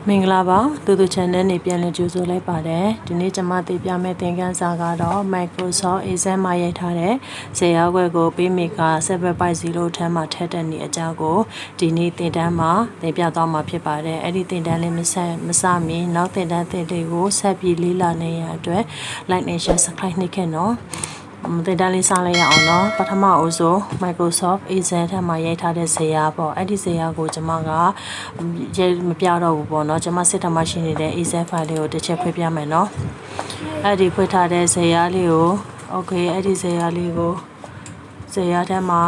မင်္ဂလာပါတူတူ channel နေပြန်လည်ကြိုဆိုလိုက်ပါတယ်ဒီနေ့ကျွန်မသိပြမယ့်သင်ခန်းစာကတော့ Microsoft Excel မှာရိုက်ထားတဲ့ဇာတ်ရောက်ွက်ကို PageMaker 7.0ထမ်းမှာထည့်တဲ့နေအကြောင်းကိုဒီနေ့သင်တန်းမှာသင်ပြသွားမှာဖြစ်ပါတယ်အဲ့ဒီသင်တန်းလေးမစမီနောက်သင်တန်းသင်တွေကိုဆက်ပြီးလေ့လာနေရအတွက် like and share subscribe နှိပ်ခဲ့နော်သင်တန်းလေးစလိုက်ရအောင်နော်ပထမအဆုံး Microsoft Excel ထက်မှာရိုက်ထားတဲ့ဇာတ်ပေါ့အဲ့ဒီဇာတ်ကိုကျွန်မကမပြတော့ဘူးပေါ့နော်ကျွန်မစစ်ထမှာရှိနေတဲ့ Excel file လေးကိုတစ်ချက်ဖွင့်ပြမယ်နော်အဲ့ဒီဖွင့်ထားတဲ့ဇာတ်လေးကို okay အဲ့ဒီဇာတ်လေးကိုဇာတ်ထက်မှာ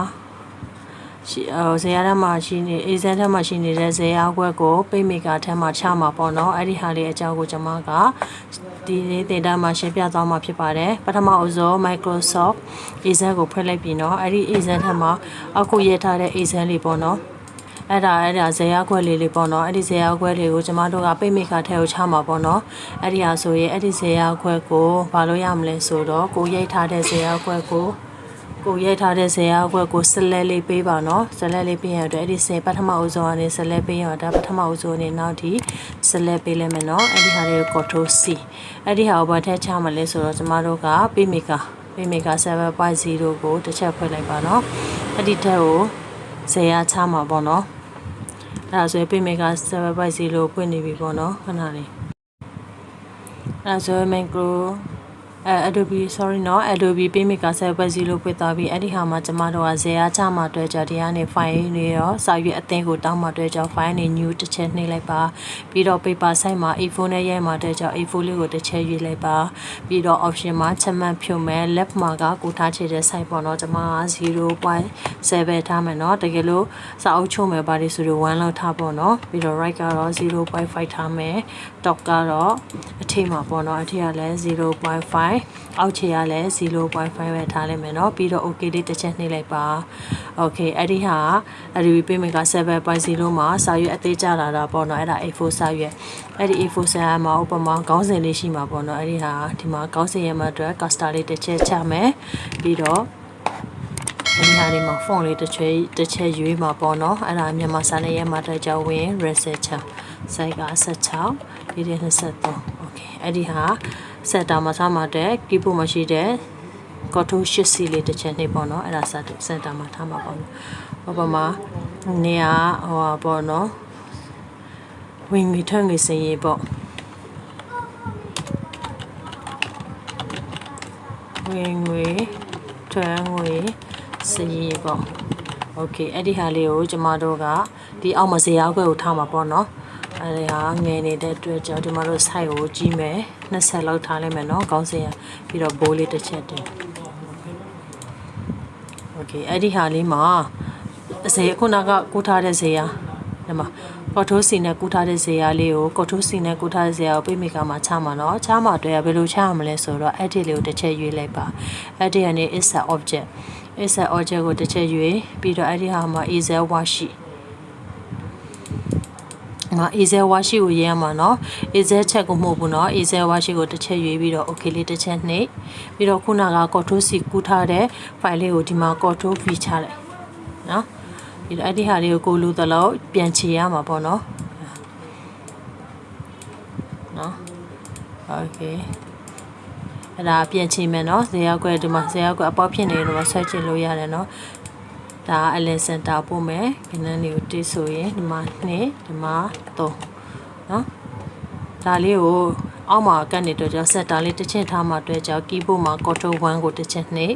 ဇာတ်ထဲမှာရှိနေ Excel ထဲမှာရှိနေတဲ့ဇာတ်ခွက်ကို PageMaker ထဲမှာချမှာပေါ့နော်အဲ့ဒီဟာလေးအကြောင်းကိုကျွန်မကဒီနေ့သင်တန်းမှာရှင်းပြသွားမှာဖြစ်ပါတယ်ပထမအဆုံး Microsoft Excel ကိုဖွင့်လိုက်ပြီနော်အဲ့ဒီ Excel ထဲမှာအခုရေးထားတဲ့ Excel လေးပေါ့နော်အဲ့ဒါဇာတ်ခွက်လေးပေါ့နော်အဲ့ဒီဇာတ်ခွက်လေးကိုကျွန်မတို့က PageMaker ထဲကိုချမှာပေါ့နော်အဲ့ဒီဟာဆိုရင်အဲ့ဒီဇာတ်ခွက်ကိုဘာလို့ရမလဲဆိုတော့ကိုရိုက်ထားတဲ့ဇာတ်ခွက်ကိုရိုက်ထားတဲ့ဇာတ်ခွက်ကိုဆက်လက်လေးပေးပါနော်ဆက်လက်လေးပေးရတဲ့အဲ့ဒီပထမအဆုံးကနေဆက်လက်ပေးရတာပထမအဆုံးအနေနောက်ဒီဆက်လက်ပေးလိုက်မယ်နော်အဲ့ဒီဟာလေးကို Ctrl C အဲ့ဒီဟာကိုဘာထည့်ချမလဲဆိုတော့ကျမတို့က PageMaker 7.0ကိုတစ်ချက်ဖွင့်လိုက်ပါနော်အဲ့ဒီထက်ကိုဇာတ်ချမှာပေါ့နော်အဲ့ဒါဆိုရင် PageMaker 7.0ဖွင့်နေပြီပေါ့နော်ခဏလေးအဲ့ဒါဆိုရင် Adobe PageMaker 7.0ဖွင့်သွားပြီအဲ့ဒီဟာမှာကျမတို့ကဇာတ်ချမှာတွေ့ကြဒီကနေ file နေရောစာရွက်အသင်းကိုတောင်းမှာတွေ့ကြ file နေ new တစ်ချက်နှိပ်လိုက်ပါပြီးတော့ paper size မှာ A4 နဲ့ရိုက်မှာတွေ့ကြ A4 လေးကိုတစ်ချက်ရွေးလိုက်ပါပြီးတော့ option မှာချက်မှတ်ဖြုတ်မယ် left မှာကကိုထားချေတဲ့ size ပေါ့နော်ကျမက 0.7 ထားမယ်နော်တကယ်လို့စာအုပ်ချုပ်မယ်ပါတယ်ဆိုတော့1လောက်ထားပေါ့နော်ပြီးတော့ right ကတော့ 0.5 ထားမယ် top ကတော့အထိမှာပေါ့နော်အထိကလည်း 0.5အောက်ခြေကလည်း 0.5 ပဲထားလိုက်မယ်เนาะပြီးတော့ okay လေးတစ်ချက်နှိပ်လိုက်ပါ okay အဲ့ဒီဟာAdobe PageMaker 7.0မှာစာရွက်အသေးကြလာတာပေါ့เนาะအဲ့ဒါ A4 စာရွက်အဲ့ဒီ A4 စာရွက်မှာဥပမာခေါင်းစဉ်လေးရှိမှာပေါ့เนาะအဲ့ဒီဟာဒီမှာခေါင်းစဉ်ရမှာအတွက် cursor လေးတစ်ချက်ချမယ်ပြီးတော့အဲ့ဒီဟာလေးမှာ font လေးတစ်ချက်ရွေးမှာပေါ့เนาะအဲ့ဒါမြန်မာစာနဲ့ရမှာအတွက်ကြောင့်ဝင် research စိုက်က16ဒီ23 okay အဲ့ဒီဟာဆက်တာမှာစမှာတဲ့ keyboard မှာရှိတဲ့ Ctrl Shift C လေးတစ်ချက်နှိပ်ပေါ့နော်အဲ့ဒါစက်တာမှာထားမှာပေါ့နော်ဟောပါမှာနေရာဟိုပေါ့နော်ဝင်ငွေထွက်ငွေစင်ရေးပေါ့ဝင်ငွေထွက်ငွေစင်ရေးပေါ့ okay အဲ့ဒီဟာလေးကိုကျမတို့ကဒီအောက်မှာဇာတ်ခွက်ကိုထားမှာပေါ့နော်အဲ့ဒီဟာငယ်နေတဲ့အတွက်ကြောင့်ဒီမှာတို့ site ကိုကြီးမယ်20လောက်ထားလိုက်မယ်เนาะခေါင်းစဉ်ပြီးတော့ဘိုးလေးတစ်ချက်တင် okay အဲ့ဒီဟာလေးမှာဇာတ်ခုနကကူထားတဲ့ဇာတ်ဒီမှာ Ctrl C နဲ့ကူထားတဲ့ဇာတ်လေးကို Ctrl C နဲ့ကူထားတဲ့ဇာတ်ကို PageMaker မှာချမှာเนาะချမှာတွေ့ရဘယ်လိုချရမလဲဆိုတော့ edit လေးကိုတစ်ချက်ရွေးလိုက်ပါ edit ကနေ insert object ကိုတစ်ချက်ရွေးပြီးတော့အဲ့ဒီဟာမှာ Excel worksheet Excel worksheet ကိုရေးရမှာเนาะ Excel ချက်ကိုမဟုတ်ဘူးเนาะ Excel worksheet ကိုတစ်ချက်ရွေးပြီးတော့ okay လေးတစ်ချက်နှိပ်ပြီးတော့ခုနက Ctrl C ကူးထားတဲ့ file လေးကိုဒီမှာ Ctrl V ချလိုက်เนาะပြီးတော့အဲ့ဒီဟာလေးကိုလိုသလောက်ပြန်ချေရမှာပေါ့เนาะ okay အဲ့ဒါပြန်ချေမယ်เนาะဇာတ်ခွက်ဒီမှာဇာတ်ခွက်အပေါက်ဖြစ်နေတယ်မှာဆွဲချင်လို့ရတယ်เนาะဒါအလင်စင်တာပို့မယ်ခဏလေးကိုတိဆိုရင်ဒီမှာ2ဒီမှာ3เนาะဒါလေးကိုအောက်မှာကတ်နေတော့ကြောင့်ဆက်တာလေးတစ်ချက်ထားမှတွေ့ကြောင့် keyboard မှာ Ctrl 1ကိုတစ်ချက်နှိပ်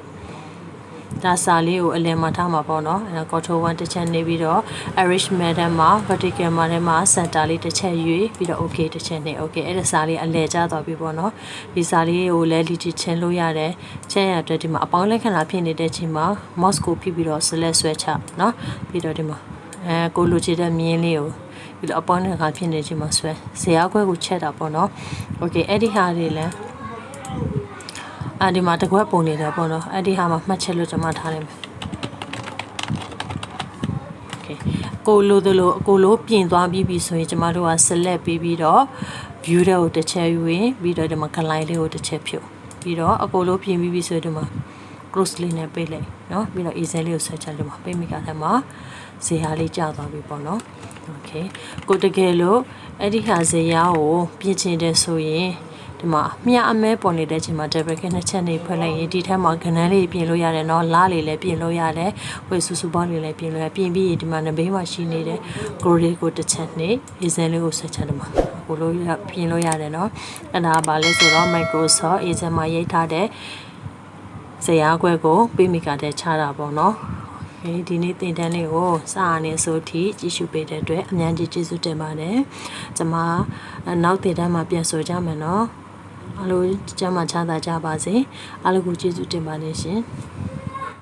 ဒါစာလေးကိုအလင်မှာထားမှာပေါ့เนาะအဲ Ctrl 1တစ်ချက်နှိပ်ပြီးတော့ arrangement ထဲမှာ vertical မှာထဲမှာ center လေးတစ်ချက်ရွေးပြီးတော့ okay တစ်ချက်နှိပ် okay အဲ့ဒါစာလေးအလယ်ကျသွားပြီပေါ့เนาะဒီစာလေးကိုလည်း delete ချင်းလို့ရတယ်ချင်းရတဲ့ဒီမှာအပေါင်းလက္ခဏာဖြစ်နေတဲ့ချိန်မှာ mouse ကိုဖိပြီးတော့ select ဆွဲချเนาะပြီးတော့ဒီမှာကိုလိုချင်တဲ့မြင်းလေးကိုပြီးတော့အပေါင်းလက္ခဏာဖြစ်နေချိန်မှာဆွဲဇာတ်ခွက်ကိုချက်တာပေါ့เนาะ okay အဲ့ဒီဟာလေးလည်းဒီမှာတကွက်ပုံနေတာပေါ့နော်အဲ့ဒီဟာမှာမှတ်ချက်လို့ကျွန်မထားလိုက်မယ် okay ကိုလိုပြင်သွားပြီးဆိုရင်ကျွန်မတို့က select ပြီးတော့ view တွေကိုတစ်ချက်ယူရင်ပြီးတော့ဒီမှာ client လေးကိုတစ်ချက်ဖြုတ်ပြီးတော့အကိုလိုပြင်ပြီးဆိုရင်ဒီမှာ close လေးနဲ့ပေးလိုက်နော်ပြီးတော့ easel လေးကိုဆွဲချက်လို့မှာ PageMaker ထဲမှာဇေယျလေးကျသွားပြီပေါ့နော် okay ကိုတကယ်လို့အဲ့ဒီဟာဇေယျကိုပြင်ချင်တယ်ဆိုရင်ဒီမှာမြအမဲပေါ်နေတဲ့အချိန်မှာ double click နှစ်ချက်နေဖွင့်လိုက်ရင်ဒီထက်မှာကဏ္ဍလေးပြင်လို့ရတယ်เนาะလားလေးလည်းပြင်လို့ရတယ်ဝေစုစုပေါင်းလေးလည်းပြင်လို့ရပြင်ပြီးဒီမှာနဘေးမှာရှိနေတဲ့ group လေးကိုတစ်ချက်နေ easel လေးကိုဆက်ချက်တယ်မှာကိုလို့ပြင်လို့ရတယ်เนาะအဲ့ဒါပါလဲဆိုတော့ Microsoft Excel မှာရိုက်ထားတဲ့ဇာတ်ခွဲကို PageMaker ထဲချတာပေါ့เนาะဒီနေ့သင်တန်းလေးကိုစာအနေဆိုထိကြည့်ရှုပေးတဲ့အတွက်အများကြီးကျေးဇူးတင်ပါတယ်ကျွန်မနောက်သင်တန်းမှာပြန်ဆိုကြမယ်เนาะအားလုံးကျမ်းမာချမ်းသာကြပါစေအားလုံးကိုကျေးဇူးတင်ပါတယ်ရှင်